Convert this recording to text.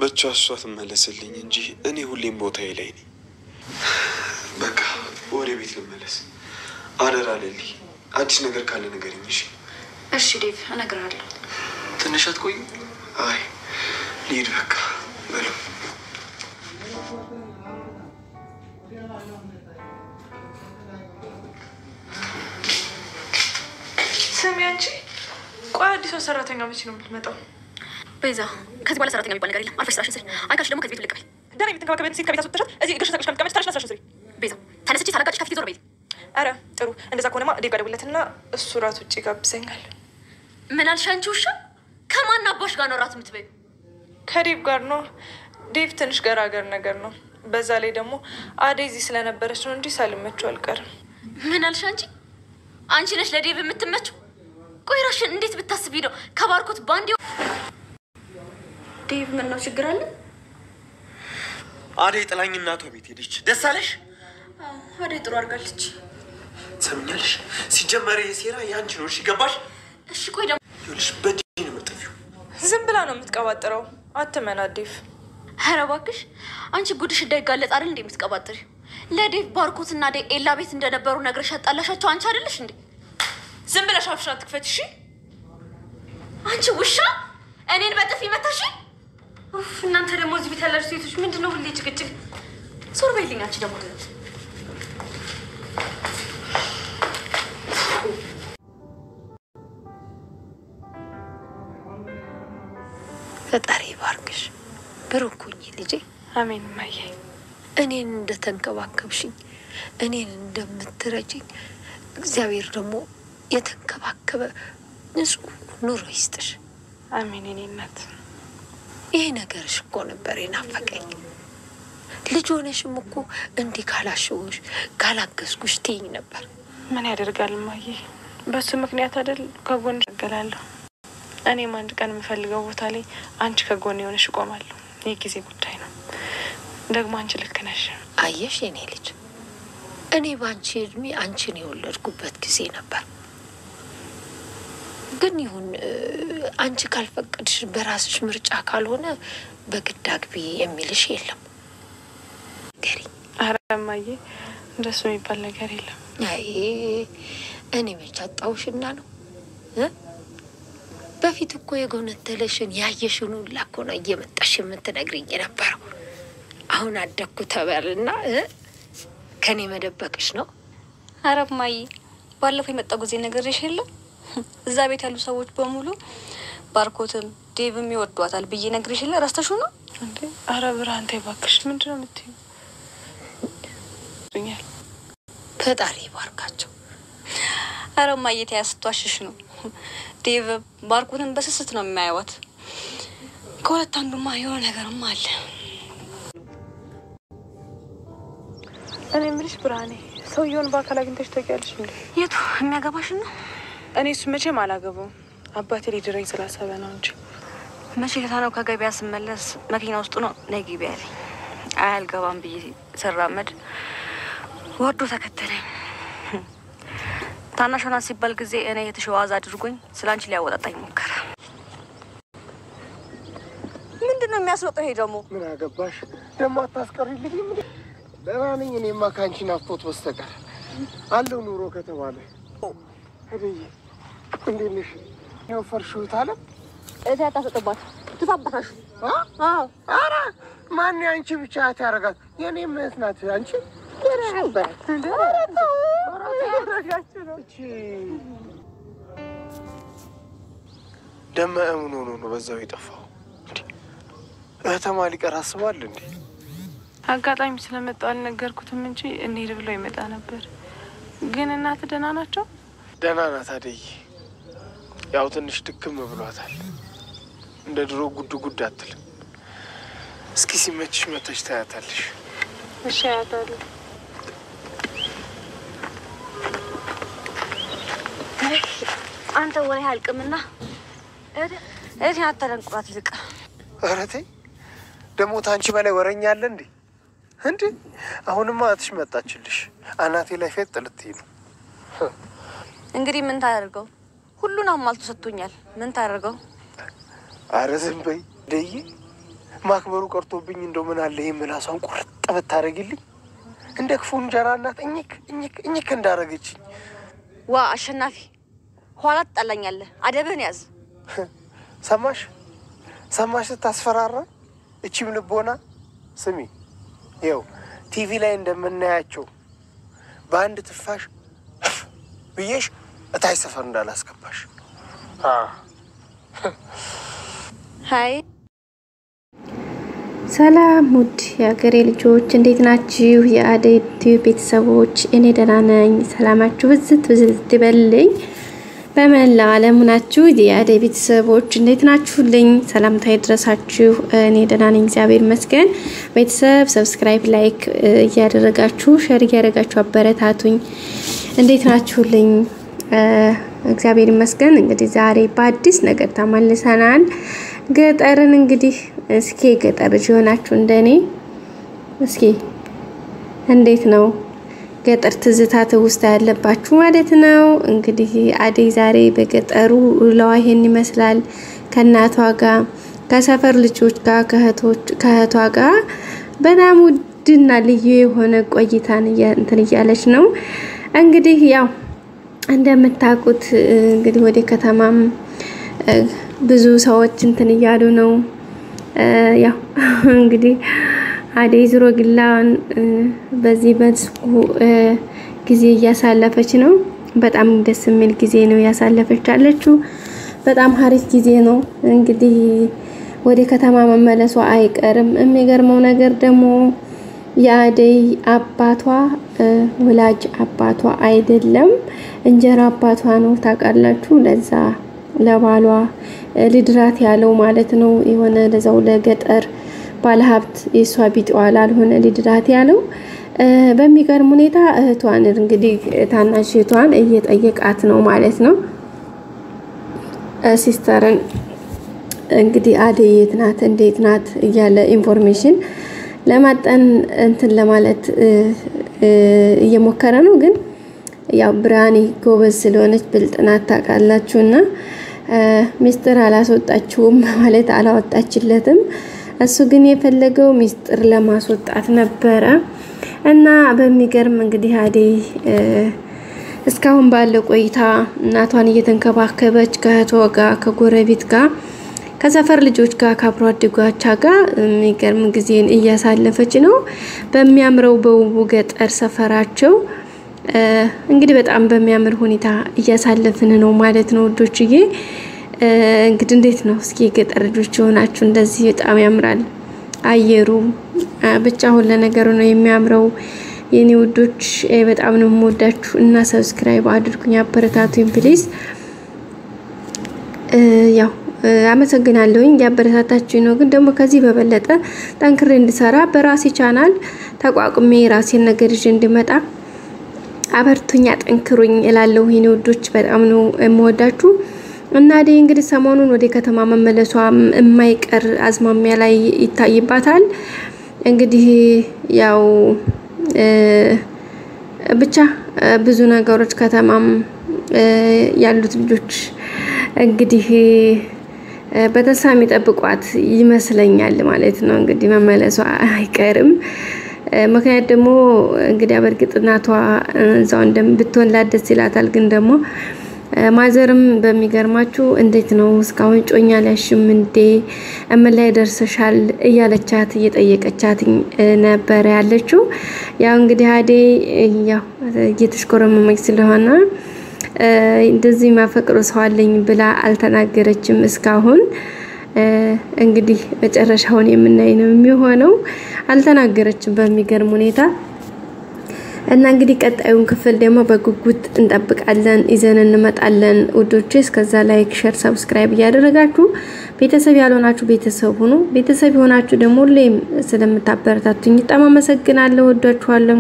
ብቻ እሷ ትመለስልኝ እንጂ እኔ ሁሌም ቦታዬ ላይ ነኝ። በቃ ወደ ቤት ልመለስ። አደራ ሌሊ፣ አዲስ ነገር ካለ ንገሪኝ እሺ? እሺ ዴቭ፣ እነግርሃለሁ። ትንሽ አትቆይም? አይ ልሂድ በቃ በሉ። ስሚ አንቺ፣ ቆይ አዲሷ ሰራተኛ መቼ ነው የምትመጣው? ቤዛ፣ ከዚህ በኋላ ሰራተኛ የሚባል ነገር የለም። አርፈሽ ስራሽን ስሪ። አንካሽ ደግሞ ከዚህ ቤት ልቀበል። ደህና የምትንከባከቢያትን ሴት ከቤት አስወጥተሻት እዚህ እግርሽ ተቀምጠሽ ከምትቀመጭ ተነሽ ስራሽን ስሪ። ቤዛ፣ ተነስቼ ሳላጋጭሽ ከፊት ዞር በይ። አረ ጥሩ፣ እንደዛ ከሆነማ ዴቭ ጋር ደውልለትና እሱ ራት ውጭ ጋብዘኛል። ምን አልሽ አንቺ ውሻ? ከማን አባሽ ጋር ነው ራት የምትበይው? ከዴቭ ጋር ነው። ዴቭ ትንሽ ገራገር ነገር ነው። በዛ ላይ ደግሞ አደይ እዚህ ስለነበረች ነው እንጂ ሳልመችው አልቀርም። ምን አልሽ አንቺ? አንቺ ነሽ ለዴቭ የምትመችው? ቆይ ራስሽን እንዴት ብታስቢ ነው ከባርኮት ባንዴው? ዴቭ ምን ነው ችግር አለ? አደይ ጥላኝ እናቷ ቤት ሄደች። ደስ አለሽ? አደይ ጥሩ አድርጋለች። ሰምኛለሽ? ሲጀመር የሴራ ያንቺ ነው። እሺ ገባሽ? እሺ ቆይ ደግሞ ይኸውልሽ በዲን ነው የምትጠፊው። ዝም ብላ ነው የምትቀባጥረው። አትመና ዴቭ። ኧረ እባክሽ አንቺ ጉድሽ እንዳይጋለጥ አይደል እንዴ የምትቀባጥሪ? ለዴቭ ባርኮትና አደይ ኤላ ቤት እንደነበሩ ነግረሽ ያጣላሻቸው አንቺ አይደለሽ እንዴ? ዝም ብለሽ አፍሽን አትክፈች እሺ? አንቺ ውሻ እኔን በጥፊ መታሽ? እናንተ ደግሞ እዚህ ቤት ያላችሁ ሴቶች ምንድነው ሁሌ ጭቅጭቅ? ዞር በይልኝ አንቺ ደግሞ። ፈጣሪ ባርክሽ፣ ብሩክ ሁኚ ልጄ። አሜን እማዬ። እኔን እንደተንከባከብሽኝ እኔን እንደምትረጂኝ እግዚአብሔር ደግሞ የተንከባከበ ንጹህ ኑሮ ይስጥሽ። አሜን የኔ እናት። ይሄ ነገርሽ እኮ ነበር የናፈቀኝ። ልጅ ሆነሽም እኮ እንዲህ ካላሸውሽ ካላገዝኩሽ ትይኝ ነበር። ምን ያደርጋል እማዬ፣ በሱ ምክንያት አይደል ከጎንሽ እገላለሁ። እኔም አንድ ቀን የምፈልገው ቦታ ላይ አንቺ ከጎን የሆነሽ እቆማለሁ። የጊዜ ጉዳይ ነው። ደግሞ አንቺ ልክ ነሽ። አየሽ የኔ ልጅ፣ እኔ ባንቺ እድሜ አንቺን የወለድኩበት ጊዜ ነበር። ግን ይሁን አንቺ ካልፈቀድሽ በራስሽ ምርጫ ካልሆነ በግድ አግቢ የሚልሽ የለም። ገሪ ኧረ እማዬ እንደሱ የሚባል ነገር የለም። አይ እኔ መች አጣሁሽና ነው? በፊት እኮ የጎነተለሽን ያየሽን ሁላ እኮ ነው እየመጣሽ የምትነግሪኝ የነበረው። አሁን አደግኩ ተበልና ከኔ መደበቅሽ ነው? ኧረ እማዬ ባለፈው የመጣው ጊዜ ነግሬሽ የለም? እዛ ቤት ያሉ ሰዎች በሙሉ ባርኮትም ዴቭም ይወዷታል ብዬ ነግሬሽ የለ? ረስተሽው ነው እንዴ? ኧረ ብርሃን ተይ እባክሽ፣ ምንድን ነው የምትይው? ፈጣሪ ባርካቸው። ኧረ እማዬ ተይ፣ ስትዋሽሽ ነው። ዴቭ ባርኮትን በስስት ነው የሚያዩት። ከሁለት አንዱማ የሆነ ነገርማ አለ። እኔ የምልሽ ብርሃኔ፣ ሰውየውን በአካል አግኝተሽ ታውቂያለሽ እንዴ? የቱ የሚያገባሽን ነው? እኔ እሱ መቼም አላገባውም። አባቴ ሊድረኝ ስላሰበ ነው እንጂ። መቼ ለታ ነው ከገበያ ስመለስ መኪና ውስጡ ነው ነይ ግቢ ያለኝ። አያልገባም ብዬ ስራመድ ወዶ ተከተለኝ። ታናሽ ሆና ሲባል ጊዜ እኔ የተሸዋዛ አድርጎኝ ስላንቺ ሊያወጣጣኝ ሞከረ። ምንድነው የሚያስወጣው? ይሄ ደግሞ ምን አገባሽ? ደግሞ አታስቀሪልኝም? ደህና ነኝ እኔማ ከአንቺ ናፍቆት በስተቀር አለው ኑሮ ከተባለ። ሄደዬ እንዴት ነሽ? የወፈርሽው ታለም እዛ ታሰጥባት ትሳባታሽ። አዎ ኧረ ማን አንቺ ብቻ ያታረጋት? የኔ እህት ናት አንቺ። ነበር ደመ እምን ሆኖ ነው በዛው የጠፋው? እህተማ ሊቀር አስቧል እንዴ? አጋጣሚ ስለመጣው አልነገርኩትም እንጂ እንሂድ ብሎ ይመጣ ነበር። ግን እናት ደህና ናቸው? ደህና ናት አደይ። ያው ትንሽ ድክም ብሏታል። እንደ ድሮ ጉድ ጉድ አትልም። እስኪ ሲመችሽ መተሽ ታያታለሽ። እሺ አያታለሁ። አንተ ወሬ አልቅምና እኔ አታደንቁራት ይልቅ። ኧረ ተይ ደግሞ ታንቺ በላይ ወረኛ አለ እንዴ? እንዴ አሁንማ እህትሽ መጣችልሽ። አናቴ ላይ ፌጥ ልትይ ነው። እንግዲህ ምን ታደርገው? ሁሉን አሟልቶ ሰጥቶኛል። ምን ታደርገው? ኧረ ዝም በይ ደዬ። ማክበሩ ቀርቶብኝ እንደው ምን አለ የምላሷን ቁርጥ ብታረግልኝ እንደ ክፉ እንጀራ እናት እኝክ እንዳረገችኝ። ዋ አሸናፊ ኋላ ትጣላኛለህ። አደብህን ያዝ። ሰማሽ ስታስፈራራ እቺም ልቦና ስሚ ይኸው ቲቪ ላይ እንደምናያቸው በአንድ ትፋሽ ብዬሽ እታይ ሰፈር እንዳላስገባሽ። ሃይ ሰላም ውድ የሀገሬ ልጆች እንዴት ናችሁ? የአደይ ቲዩብ ቤተሰቦች እኔ ደህና ነኝ። ሰላማችሁ ብዝት ይበልልኝ። በመላው ዓለም ናችሁ የአደይ ቤተሰቦች እንዴት ናችሁልኝ? ሰላምታ ይድረሳችሁ። እኔ ደህና ነኝ እግዚአብሔር ይመስገን። ቤተሰብ ሰብስክራይብ፣ ላይክ እያደረጋችሁ ሼር እያደረጋችሁ አበረታቱኝ። እንዴት ናችሁልኝ? እግዚአብሔር ይመስገን። እንግዲህ ዛሬ በአዲስ ነገር ተመልሰናል። ገጠርን እንግዲህ እስኪ ገጠር ሆናችሁ እንደኔ እስኪ እንዴት ነው ገጠር ትዝታት ውስጥ ያለባችሁ ማለት ነው። እንግዲህ አደይ ዛሬ በገጠሩ ውሎዋ ይሄን ይመስላል። ከናቷ ጋር ከሰፈር ልጆች ጋር ከእህቷ ጋር በጣም ውድና ልዩ የሆነ ቆይታን እንትን እያለች ነው። እንግዲህ ያው እንደምታውቁት እንግዲህ ወደ ከተማም ብዙ ሰዎች እንትን እያሉ ነው። ያው እንግዲህ አደይ ዝሮ ግላን በዚህ በስኩ ጊዜ እያሳለፈች ነው። በጣም ደስ የሚል ጊዜ ነው ያሳለፈች አለችው። በጣም ሀሪፍ ጊዜ ነው። እንግዲህ ወደ ከተማ መመለሷ አይቀርም። የሚገርመው ነገር ደግሞ የአደይ አባቷ ወላጅ አባቷ አይደለም እንጀራ አባቷ ነው ታውቃላችሁ። ለዛ ለባሏ ልድራት ያለው ማለት ነው። የሆነ ለዛው ለገጠር ባለሀብት የሷ ቢጧል አልሆነ ልድራት ያለው። በሚገርም ሁኔታ እህቷን እንግዲህ ታናሽ እህቷን እየጠየቃት ነው ማለት ነው። ሲስተርን እንግዲህ አደይ የት ናት እንዴት ናት እያለ ኢንፎርሜሽን ለማጠን እንትን ለማለት እየሞከረ ነው። ግን ያው ብራኒ ጎበዝ ስለሆነች ብልጥናት ታውቃላችሁና ሚስጥር አላስወጣችውም ማለት አላወጣችለትም። እሱ ግን የፈለገው ሚስጥር ለማስወጣት ነበረ። እና በሚገርም እንግዲህ አደይ እስካሁን ባለው ቆይታ እናቷን እየተንከባከበች ከእህቷ ጋር ከጎረቤት ጋር ከሰፈር ልጆች ጋር ከአብሮ አደጎቿ ጋር የሚገርም ጊዜን እያሳለፈች ነው። በሚያምረው በውቡ ገጠር ሰፈራቸው እንግዲህ በጣም በሚያምር ሁኔታ እያሳለፍን ነው ማለት ነው ውዶችዬ። እንግዲህ እንዴት ነው እስኪ ገጠር ልጆች ሆናችሁ እንደዚህ በጣም ያምራል አየሩ ብቻ ሁሉ ነገር ነው የሚያምረው። የኔ ውዶች በጣም ነው የምወዳችሁ እና ሰብስክራይብ አድርጉኝ አበረታቱኝ ፕሊዝ። ያው አመሰግናለሁኝ ያበረታታችሁ ነው። ግን ደግሞ ከዚህ በበለጠ ጠንክሬ እንድሰራ በራሴ ቻናል ተቋቁሜ ራሴን ነገር ይዤ እንድመጣ አበርቱኝ አጠንክሩኝ እላለሁ። የኔ ውዶች በጣም ነው የምወዳችሁ። እና አደይ እንግዲህ ሰሞኑን ወደ ከተማ መመለሷ የማይቀር አዝማሚያ ላይ ይታይባታል። እንግዲህ ያው ብቻ ብዙ ነገሮች ከተማም ያሉት ልጆች እንግዲህ በተስፋ የሚጠብቋት ይመስለኛል ማለት ነው። እንግዲህ መመለሷ አይቀርም። ምክንያት ደግሞ እንግዲህ በርግጥ እናቷ እዛው እንደምትሆን ላደስ ይላታል። ግን ደግሞ ማዘርም በሚገርማችሁ እንዴት ነው እስካሁን ጮኛ ላሽም እንዴ እምን ላይ ደርሰሻል እያለቻት እየጠየቀቻት ነበር ያለችው። ያው እንግዲህ አደይ ያው እየተሽኮረመመች ስለሆነ እንደዚህ ማፈቅሩ ሰው አለኝ ብላ አልተናገረችም እስካሁን። እንግዲህ መጨረሻውን የምናይ ነው የሚሆነው። አልተናገረችም በሚገርም ሁኔታ። እና እንግዲህ ቀጣዩን ክፍል ደግሞ በጉጉት እንጠብቃለን ይዘን እንመጣለን ውዶቼ። እስከዛ ላይክ ሼር ሰብስክራይብ እያደረጋችሁ ቤተሰብ ያልሆናችሁ ቤተሰብ ሁኑ። ቤተሰብ ሆናችሁ ደግሞ ሁሌም ስለምታበረታቱኝ በጣም አመሰግናለሁ። ወዳችኋለሁ።